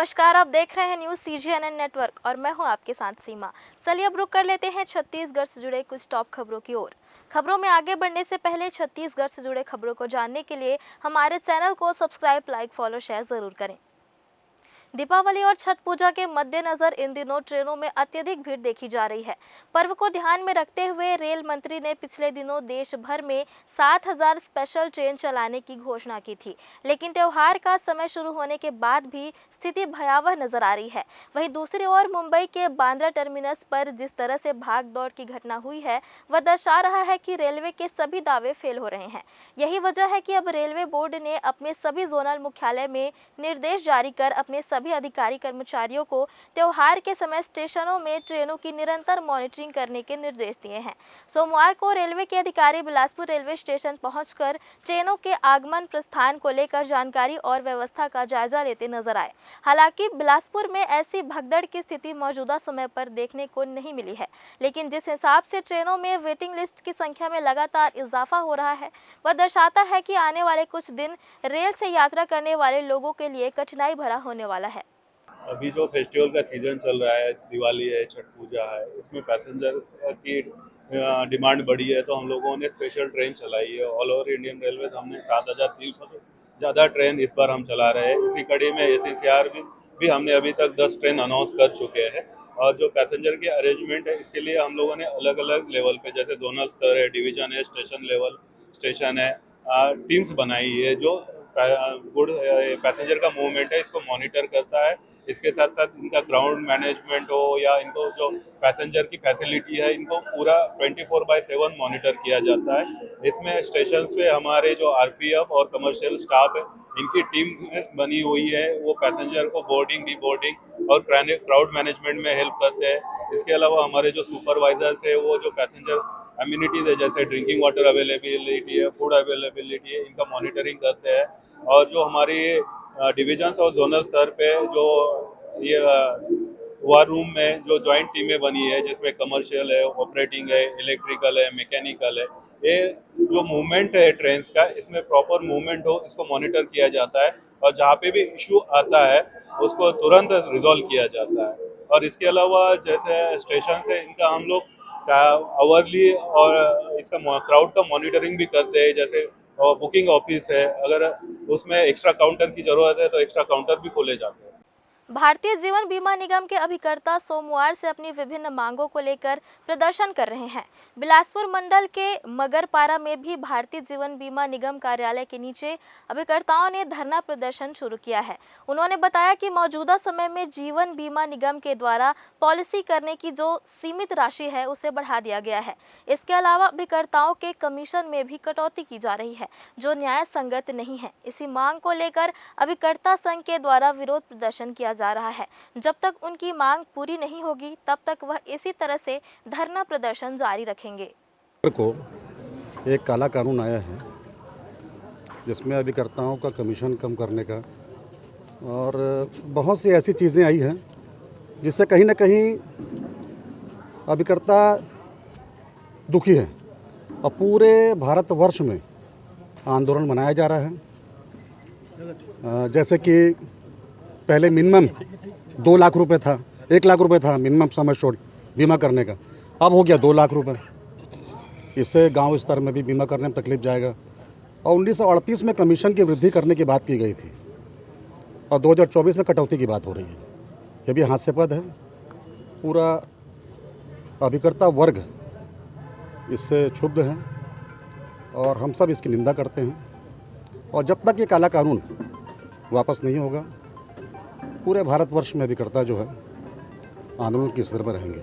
नमस्कार, आप देख रहे हैं न्यूज़ CGNN नेटवर्क और मैं हूं आपके साथ सीमा। चलिए अब रुक कर लेते हैं छत्तीसगढ़ से जुड़े कुछ टॉप खबरों की ओर। खबरों में आगे बढ़ने से पहले छत्तीसगढ़ से जुड़े खबरों को जानने के लिए हमारे चैनल को सब्सक्राइब, लाइक, फॉलो, शेयर जरूर करें। दीपावली और छठ पूजा के मद्देनजर इन दिनों ट्रेनों में अत्यधिक भीड़ देखी जा रही है। पर्व को ध्यान में रखते हुए रेल मंत्री ने पिछले दिनों देश भर में 7,000 स्पेशल ट्रेन चलाने की घोषणा की थी, लेकिन त्योहार का समय शुरू होने के बाद भी स्थिति भयावह नजर आ रही है। वहीं दूसरी ओर मुंबई के बांद्रा टर्मिनस पर जिस तरह से भाग दौड़ की घटना हुई है, वह दर्शा रहा है कि रेलवे के सभी दावे फेल हो रहे हैं। यही वजह है कि अब रेलवे बोर्ड ने अपने सभी जोनल मुख्यालय में निर्देश जारी कर अपने सभी अधिकारी कर्मचारियों को त्योहार के समय स्टेशनों में ट्रेनों की निरंतर मॉनिटरिंग करने के निर्देश दिए हैं। सोमवार को रेलवे के अधिकारी बिलासपुर रेलवे स्टेशन पहुंचकर ट्रेनों के आगमन प्रस्थान को लेकर जानकारी और व्यवस्था का जायजा लेते नजर आए। हालांकि बिलासपुर में ऐसी भगदड़ की स्थिति मौजूदा समय पर देखने को नहीं मिली है, लेकिन जिस हिसाब से ट्रेनों में वेटिंग लिस्ट की संख्या में लगातार इजाफा हो रहा है, वह दर्शाता है कि आने वाले कुछ दिन रेल से यात्रा करने वाले लोगों के लिए कठिनाई भरा होने वाला है। अभी जो फेस्टिवल का सीजन चल रहा है, दिवाली है, छठ पूजा है, इसमें पैसेंजर की डिमांड बढ़ी है, तो हम लोगों ने स्पेशल ट्रेन चलाई है। ऑल ओवर इंडियन रेलवे हमने 7,300 से ज़्यादा ट्रेन इस बार हम चला रहे हैं। इसी कड़ी में ACCR भी हमने अभी तक 10 ट्रेन अनाउंस कर चुके हैं। और जो पैसेंजर के अरेंजमेंट है, इसके लिए हम लोगों ने अलग अलग लेवल पे, जैसे जोनल स्तर है, डिवीजन है, स्टेशन लेवल स्टेशन है, टीम्स बनाई है जो गुड पैसेंजर का मूवमेंट है इसको मॉनिटर करता है। इसके साथ साथ इनका ग्राउंड मैनेजमेंट हो या इनको जो पैसेंजर की फैसिलिटी है, इनको पूरा 24/7 मॉनिटर किया जाता है। इसमें स्टेशन पे हमारे जो RPF और कमर्शियल स्टाफ है, इनकी टीम बनी हुई है। वो पैसेंजर को बोर्डिंग, डीबोर्डिंग और क्राउड मैनेजमेंट में हेल्प करते हैं। इसके अलावा हमारे जो सुपरवाइजर्स है, वो जो पैसेंजर अम्यूनिटीज है, जैसे ड्रिंकिंग वाटर अवेलेबिलिटी है, फूड अवेलेबिलिटी है, इनका मॉनिटरिंग करते हैं। और जो हमारी डिविजन्स और जोनल स्तर पे जो ये वार रूम में जो जॉइंट टीमें बनी है, जिसमें कमर्शियल है, ऑपरेटिंग है, इलेक्ट्रिकल है, मैकेनिकल है, ये जो मूवमेंट है ट्रेन का, इसमें प्रॉपर मूवमेंट हो, इसको मॉनिटर किया जाता है। और जहाँ पे भी इशू आता है उसको तुरंत रिजॉल्व किया जाता है। और इसके अलावा जैसे स्टेशन से इनका हम लोग आवरली और इसका क्राउड का मॉनिटरिंग भी करते हैं। जैसे बुकिंग ऑफिस है, अगर उसमें एक्स्ट्रा काउंटर की जरूरत है तो एक्स्ट्रा काउंटर भी खोले जाते हैं। भारतीय जीवन बीमा निगम के अभिकर्ता सोमवार से अपनी विभिन्न मांगों को लेकर प्रदर्शन कर रहे हैं। बिलासपुर मंडल के मगरपारा में भी भारतीय जीवन बीमा निगम कार्यालय के नीचे अभिकर्ताओं ने धरना प्रदर्शन शुरू किया है। उन्होंने बताया कि मौजूदा समय में जीवन बीमा निगम के द्वारा पॉलिसी करने की जो सीमित राशि है, उसे बढ़ा दिया गया है। इसके अलावा अभिकर्ताओं के कमीशन में भी कटौती की जा रही है, जो न्याय संगत नहीं है। इसी मांग को लेकर अभिकर्ता संघ के द्वारा विरोध प्रदर्शन किया जा रहा है। जब तक उनकी मांग पूरी नहीं होगी, तब तक वह इसी तरह से धरना प्रदर्शन जारी रखेंगे। को एक काला कानून आया है जिसमें अभिकर्ताओं का कमीशन कम करने का और बहुत सी ऐसी चीज़ें आई हैं जिससे कहीं ना कहीं अभिकर्ता दुखी है और पूरे भारतवर्ष में आंदोलन मनाया जा रहा है। जैसे कि पहले मिनिमम 2 लाख रुपए था, 1 लाख रुपए था मिनिमम सम एश्योर्ड बीमा करने का, अब हो गया 2 लाख रुपए। इससे गांव स्तर में भी बीमा करने में तकलीफ जाएगा। और 1938 में कमीशन की वृद्धि करने की बात की गई थी और 2024 में कटौती की बात हो रही है। ये भी हास्यास्पद है। पूरा अभिकर्ता वर्ग इससे क्षुब्ध है और हम सब इसकी निंदा करते हैं। और जब तक ये काला कानून वापस नहीं होगा, पूरे भारतवर्ष में अभिकर्ता जो है आंदोलन की स्तर पर रहेंगे।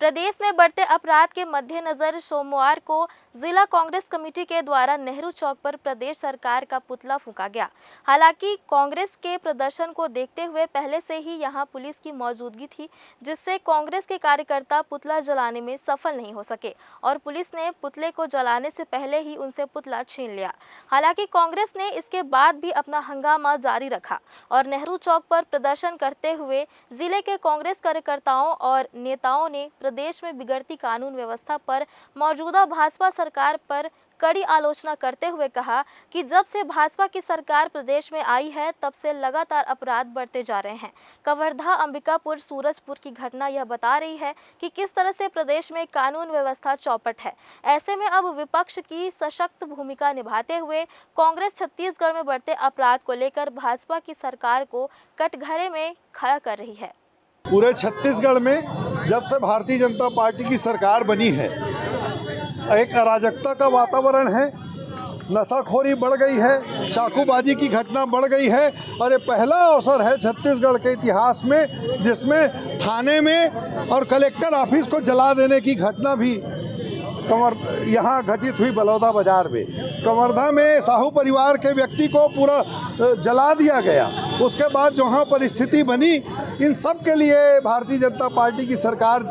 प्रदेश में बढ़ते अपराध के मद्देनजर सोमवार को जिला कांग्रेस कमेटी के द्वारा नेहरू चौक पर प्रदेश सरकार का पुतला फूंका गया। हालांकि कांग्रेस के प्रदर्शन को देखते हुए पहले से ही यहां पुलिस की मौजूदगी थी, जिससे कांग्रेस के कार्यकर्ता पुतला जलाने में सफल नहीं हो सके और पुलिस ने पुतले को जलाने से पहले ही उनसे पुतला छीन लिया। हालांकि कांग्रेस ने इसके बाद भी अपना हंगामा जारी रखा और नेहरू चौक पर प्रदर्शन करते हुए जिले के कांग्रेस कार्यकर्ताओं और नेताओं ने प्रदेश में बिगड़ती कानून व्यवस्था पर मौजूदा भाजपा सरकार पर कड़ी आलोचना करते हुए कहा कि जब से भाजपा की सरकार प्रदेश में आई है तब से लगातार अपराध बढ़ते जा रहे हैं। कवर्धा, अंबिकापुर, सूरजपुर की घटना यह बता रही है कि किस तरह से प्रदेश में कानून व्यवस्था चौपट है। ऐसे में अब विपक्ष की सशक्त भूमिका निभाते हुए कांग्रेस छत्तीसगढ़ में बढ़ते अपराध को लेकर भाजपा की सरकार को कटघरे में खड़ा कर रही है। पूरे छत्तीसगढ़ में जब से भारतीय जनता पार्टी की सरकार बनी है, एक अराजकता का वातावरण है, नशाखोरी बढ़ गई है, चाकूबाजी की घटना बढ़ गई है और ये पहला अवसर है छत्तीसगढ़ के इतिहास में जिसमें थाने में और कलेक्टर ऑफिस को जला देने की घटना भी यहाँ घटित हुई। बलौदा बाजार में, कवर्धा में साहू परिवार के व्यक्ति को पूरा जला दिया गया। उसके बाद जो यहाँ परिस्थिति बनी, इन सब के लिए भारतीय जनता पार्टी की सरकार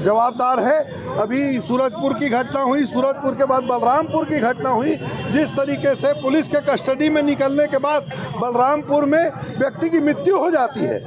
जवाबदार है। अभी सूरजपुर की घटना हुई, सूरजपुर के बाद बलरामपुर की घटना हुई। जिस तरीके से पुलिस के कस्टडी में निकलने के बाद बलरामपुर में व्यक्ति की मृत्यु हो जाती है,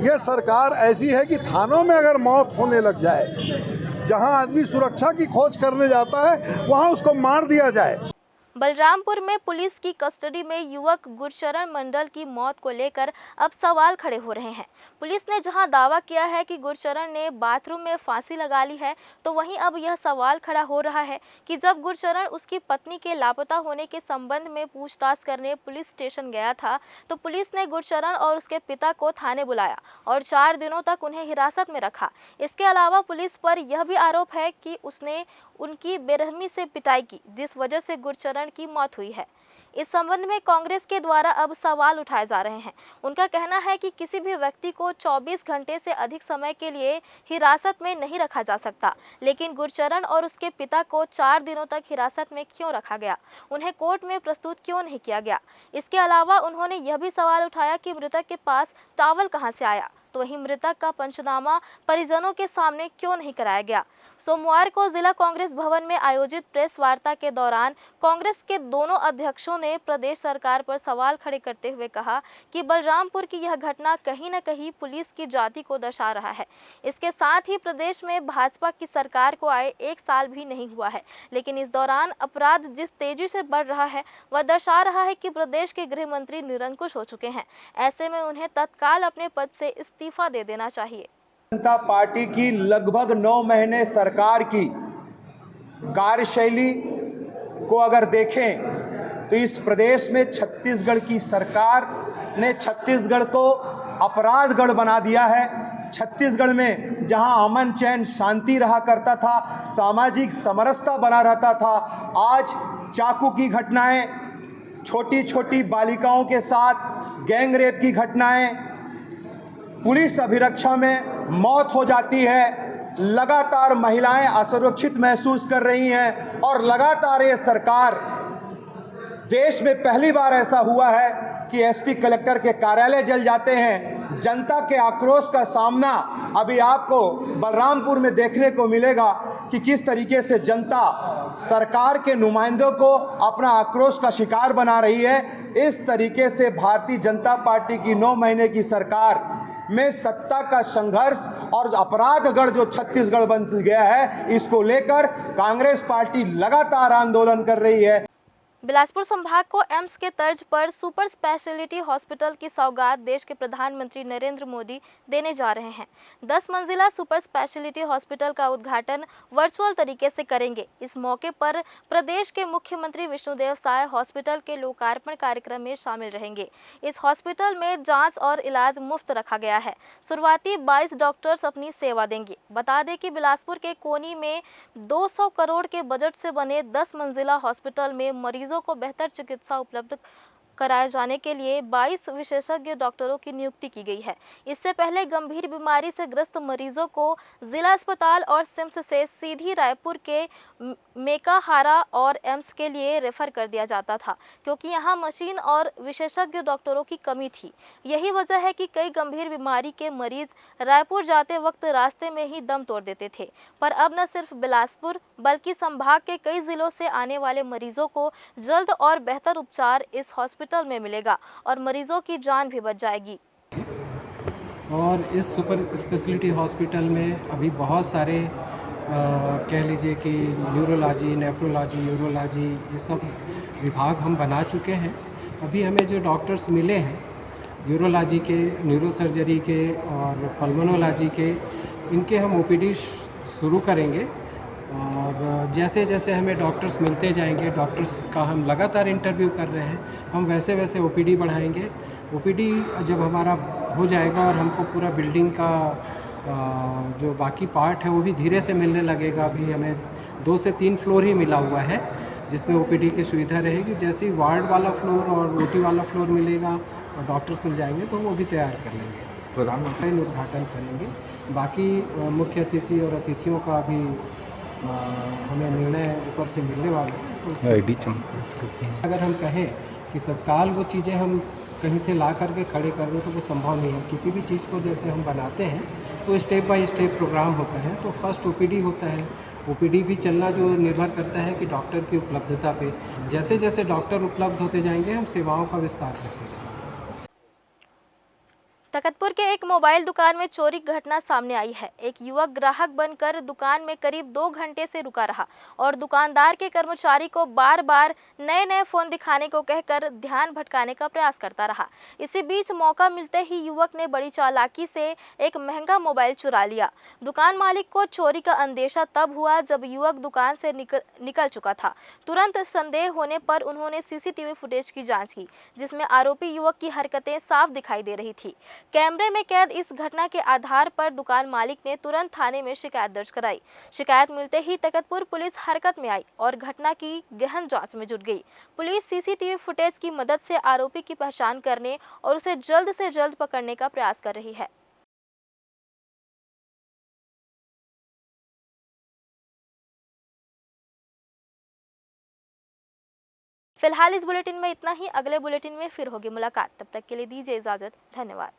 यह सरकार ऐसी है कि थानों में अगर मौत होने लग जाए, जहां आदमी सुरक्षा की खोज करने जाता है वहां उसको मार दिया जाए। बलरामपुर में पुलिस की कस्टडी में युवक गुरचरण मंडल की मौत को लेकर अब सवाल खड़े हो रहे हैं। पुलिस ने जहां दावा किया है कि गुरचरण ने बाथरूम में फांसी लगा ली है, तो वहीं अब यह सवाल खड़ा हो रहा है कि जब गुरचरण उसकी पत्नी के लापता होने के संबंध में पूछताछ करने पुलिस स्टेशन गया था, तो पुलिस ने गुरचरण और उसके पिता को थाने बुलाया और 4 दिनों तक उन्हें हिरासत में रखा। इसके अलावा पुलिस पर यह भी आरोप है कि उसने उनकी बेरहमी से पिटाई की, जिस वजह से गुरचरण की मौत हुई है। इस संबंध में कांग्रेस के द्वारा अब सवाल उठाए जा रहे हैं। उनका कहना है कि किसी भी व्यक्ति को 24 घंटे से अधिक समय के लिए हिरासत में नहीं रखा जा सकता, लेकिन गुरचरण और उसके पिता को 4 दिनों तक हिरासत में क्यों रखा गया, उन्हें कोर्ट में प्रस्तुत क्यों नहीं किया गया। इसके अलावा उन्होंने यह भी सवाल उठाया कि मृतक के पास टॉवल कहां से आया, तो वहीं मृतक का पंचनामा परिजनों के सामने क्यों नहीं कराया गया। सोमवार को जिला कांग्रेस भवन में आयोजित प्रेस वार्ता के दौरान कांग्रेस के दोनों अध्यक्षों ने प्रदेश सरकार पर सवाल खड़े करते हुए कहा कि बलरामपुर की यह घटना कहीं न कहीं पुलिस की जाति को दर्शा रहा है। इसके साथ ही प्रदेश में भाजपा की सरकार को आए 1 साल भी नहीं हुआ है, लेकिन इस दौरान अपराध जिस तेजी से बढ़ रहा है वह दर्शा रहा है कि प्रदेश के गृह मंत्री निरंकुश हो चुके हैं। ऐसे में उन्हें तत्काल अपने पद से इस्तीफा दे देना चाहिए। जनता पार्टी की लगभग 9 महीने सरकार की कार्यशैली को अगर देखें तो इस प्रदेश में छत्तीसगढ़ की सरकार ने छत्तीसगढ़ को अपराधगढ़ बना दिया है। छत्तीसगढ़ में जहां अमन चैन शांति रहा करता था, सामाजिक समरसता बना रहता था, आज चाकू की घटनाएं, छोटी छोटी बालिकाओं के साथ गैंग रेप की घटनाएं, पुलिस अभिरक्षा में मौत हो जाती है, लगातार महिलाएं असुरक्षित महसूस कर रही हैं और लगातार ये सरकार, देश में पहली बार ऐसा हुआ है कि एसपी कलेक्टर के कार्यालय जल जाते हैं। जनता के आक्रोश का सामना अभी आपको बलरामपुर में देखने को मिलेगा कि किस तरीके से जनता सरकार के नुमाइंदों को अपना आक्रोश का शिकार बना रही है। इस तरीके से भारतीय जनता पार्टी की 9 महीने की सरकार में सत्ता का संघर्ष और अपराधगढ़ जो छत्तीसगढ़ बन गया है, इसको लेकर कांग्रेस पार्टी लगातार आंदोलन कर रही है। बिलासपुर संभाग को एम्स के तर्ज पर सुपर स्पेशलिटी हॉस्पिटल की सौगात देश के प्रधानमंत्री नरेंद्र मोदी देने जा रहे हैं। 10 मंजिला सुपर स्पेशलिटी हॉस्पिटल का उद्घाटन वर्चुअल तरीके से करेंगे। इस मौके पर प्रदेश के मुख्यमंत्री विष्णुदेव साय हॉस्पिटल के लोकार्पण कार्यक्रम में शामिल रहेंगे। इस हॉस्पिटल में जांच और इलाज मुफ्त रखा गया है। शुरुआती 22 डॉक्टर्स अपनी सेवा देंगे। बता दें कि बिलासपुर के कोनी में 200 करोड़ के बजट से बने 10 मंजिला हॉस्पिटल में मरीजों को बेहतर चिकित्सा उपलब्ध कराए जाने के लिए 22 विशेषज्ञ डॉक्टरों की नियुक्ति की गई है। इससे पहले गंभीर बीमारी से ग्रस्त मरीजों को जिला अस्पताल और सिम्स से सीधी रायपुर के मेकाहारा और एम्स के लिए रेफर कर दिया जाता था, क्योंकि यहां मशीन और विशेषज्ञ डॉक्टरों की कमी थी। यही वजह है कि कई गंभीर बीमारी के मरीज रायपुर जाते वक्त रास्ते में ही दम तोड़ देते थे। पर अब न सिर्फ बिलासपुर बल्कि संभाग के कई जिलों से आने वाले मरीजों को जल्द और बेहतर उपचार इस हॉस्पिटल में मिलेगा और मरीजों की जान भी बच जाएगी। और इस सुपर स्पेशलिटी हॉस्पिटल में अभी बहुत सारे कह लीजिए कि न्यूरोलॉजी, नेफ्रोलॉजी, यूरोलॉजी ये सब विभाग हम बना चुके हैं। अभी हमें जो डॉक्टर्स मिले हैं यूरोलॉजी के, न्यूरोसर्जरी के और पल्मोनोलॉजी के, इनके हम ओपीडी शुरू करेंगे। और जैसे जैसे हमें डॉक्टर्स मिलते जाएंगे, डॉक्टर्स का हम लगातार इंटरव्यू कर रहे हैं, हम वैसे वैसे ओपीडी बढ़ाएंगे। ओपीडी जब हमारा हो जाएगा और हमको पूरा बिल्डिंग का जो बाकी पार्ट है वो भी धीरे से मिलने लगेगा। अभी हमें 2 से 3 फ्लोर ही मिला हुआ है जिसमें ओपीडी की सुविधा रहेगी। जैसे ही वार्ड वाला फ्लोर और ओटी वाला फ्लोर मिलेगा और डॉक्टर्स मिल जाएंगे तो वो भी तैयार कर लेंगे। प्रधानमंत्री उद्घाटन करेंगे। बाकी मुख्य अतिथि और अतिथियों का भी हमें निर्णय ऊपर से मिलने वाला है। अगर हम कहें कि तत्काल वो चीज़ें हम कहीं से ला करके खड़े कर दें तो वो संभव नहीं है। किसी भी चीज़ को जैसे हम बनाते हैं तो स्टेप बाय स्टेप प्रोग्राम होता है। तो फर्स्ट ओपीडी होता है। ओपीडी भी चलना जो निर्भर करता है कि डॉक्टर की उपलब्धता पे। जैसे जैसे डॉक्टर उपलब्ध होते जाएंगे हम सेवाओं का विस्तार करते जाएंगे। तकतपुर के एक मोबाइल दुकान में चोरी की घटना सामने आई है। एक युवक ग्राहक बनकर दुकान में करीब 2 घंटे से रुका रहा और दुकानदार के कर्मचारी को बार बार नए नए फोन दिखाने को कहकर ध्यान भटकाने का प्रयास करता रहा। इसी बीच मौका मिलते ही युवक ने बड़ी चालाकी से एक महंगा मोबाइल चुरा लिया। दुकान मालिक को चोरी का अंदेशा तब हुआ जब युवक दुकान से निकल चुका था। तुरंत संदेह होने पर उन्होंने सीसीटीवी फुटेज की जाँच की, जिसमें आरोपी युवक की हरकतें साफ दिखाई दे रही थी। कैमरे में कैद इस घटना के आधार पर दुकान मालिक ने तुरंत थाने में शिकायत दर्ज कराई। शिकायत मिलते ही तकतपुर पुलिस हरकत में आई और घटना की गहन जांच में जुट गई। पुलिस सीसीटीवी फुटेज की मदद से आरोपी की पहचान करने और उसे जल्द से जल्द पकड़ने का प्रयास कर रही है। फिलहाल इस बुलेटिन में इतना ही। अगले बुलेटिन में फिर होगी मुलाकात। तब तक के लिए दीजिए इजाजत। धन्यवाद।